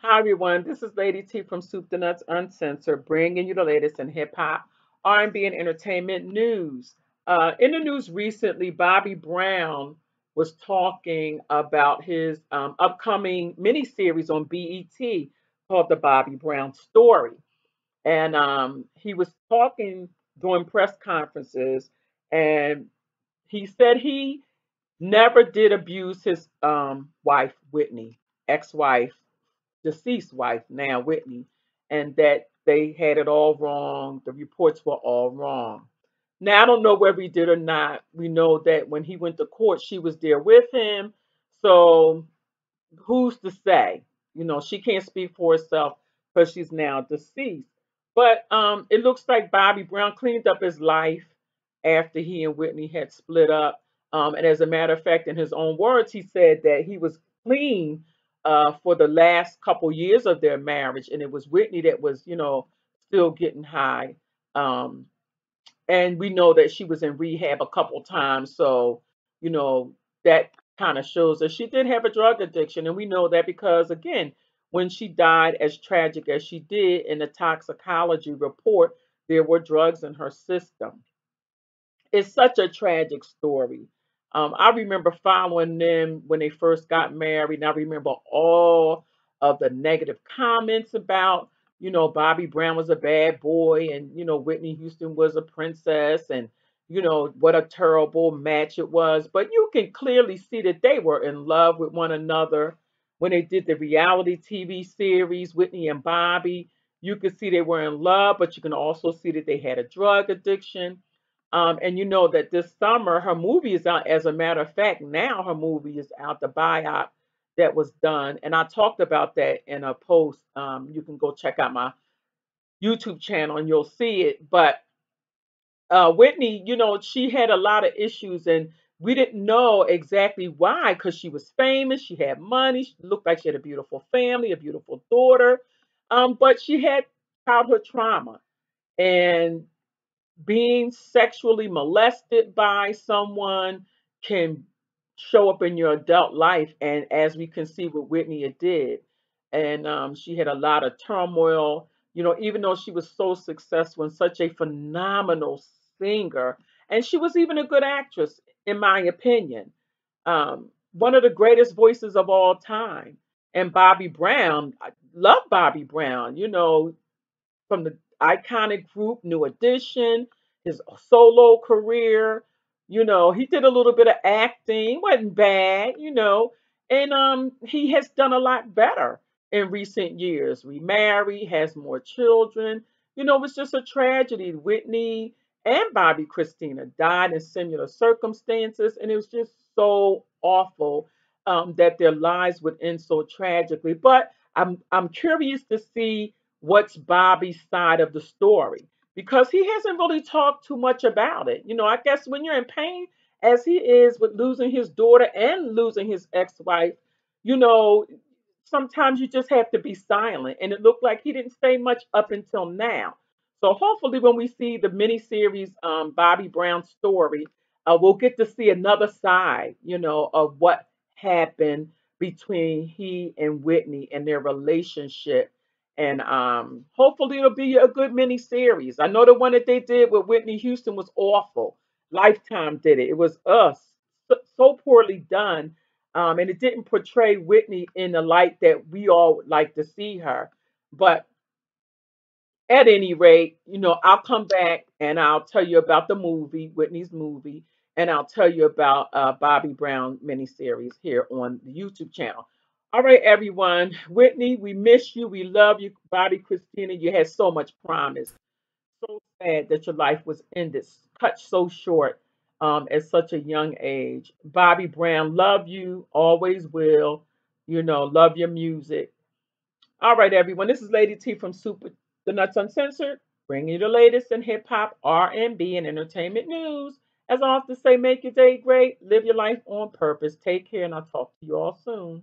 Hi everyone, this is Lady T from Soup to Nuts Uncensored, bringing you the latest in hip hop, R&B, and entertainment news. In the news recently, Bobby Brown was talking about his upcoming miniseries on BET called The Bobby Brown Story, and he was talking during press conferences, and he said he never did abuse his wife, Whitney, ex-wife, deceased wife, now Whitney, and that they had it all wrong. The reports were all wrong. Now, I don't know whether he did or not. We know that when he went to court, she was there with him. So who's to say? She can't speak for herself because she's now deceased. But it looks like Bobby Brown cleaned up his life after he and Whitney had split up. And as a matter of fact, in his own words, he said that he was clean for the last couple years of their marriage, and it was Whitney that was, still getting high. Um, and we know that she was in rehab a couple times, so you know that kind of shows that she did have a drug addiction, and we know that because again, when she died as tragic as she did in the toxicology report, there were drugs in her system. It's such a tragic story. I remember following them when they first got married, and I remember all of the negative comments about, Bobby Brown was a bad boy, and Whitney Houston was a princess, and what a terrible match it was. But you can clearly see that they were in love with one another when they did the reality TV series, Whitney and Bobby. You could see they were in love, but you can also see that they had a drug addiction. And you know that this summer her movie is out. As a matter of fact, now her movie is out, the biop that was done. And I talked about that in a post. You can go check out my YouTube channel and you'll see it. But Whitney, she had a lot of issues and we didn't know exactly why because she was famous, she had money, she looked like she had a beautiful family, a beautiful daughter. But she had childhood trauma. And being sexually molested by someone can show up in your adult life. And as we can see with Whitney, it did. And she had a lot of turmoil, even though she was so successful and such a phenomenal singer. And she was even a good actress, in my opinion. One of the greatest voices of all time. And Bobby Brown, I love Bobby Brown, from the iconic group New Edition, his solo career. He did a little bit of acting, wasn't bad, and he has done a lot better in recent years. Remarried, has more children. It's just a tragedy. Whitney and Bobby Christina died in similar circumstances, and it was just so awful that their lives would end so tragically. But I'm curious to see what's Bobby's side of the story because he hasn't really talked too much about it. I guess when you're in pain, as he is with losing his daughter and losing his ex wife, you know, sometimes you just have to be silent. And it looked like he didn't say much up until now. So hopefully, when we see the miniseries Bobby Brown story, we'll get to see another side, of what happened between he and Whitney and their relationship, and hopefully it'll be a good mini series. I know the one that they did with Whitney Houston was awful. Lifetime did it. It was us so poorly done, and it didn't portray Whitney in the light that we all would like to see her. But at any rate, I'll come back and I'll tell you about the movie, Whitney's movie, and I'll tell you about Bobby Brown miniseries here on the YouTube channel. All right, everyone. Whitney, we miss you. We love you. Bobby Christina, you had so much promise. So sad that your life was ended, cut so short at such a young age. Bobby Brown, love you, always will. Love your music. All right, everyone. This is Lady T from Super the Nuts Uncensored, bringing you the latest in hip hop, R&B, and entertainment news. As I often say, make your day great, live your life on purpose. Take care, and I'll talk to you all soon.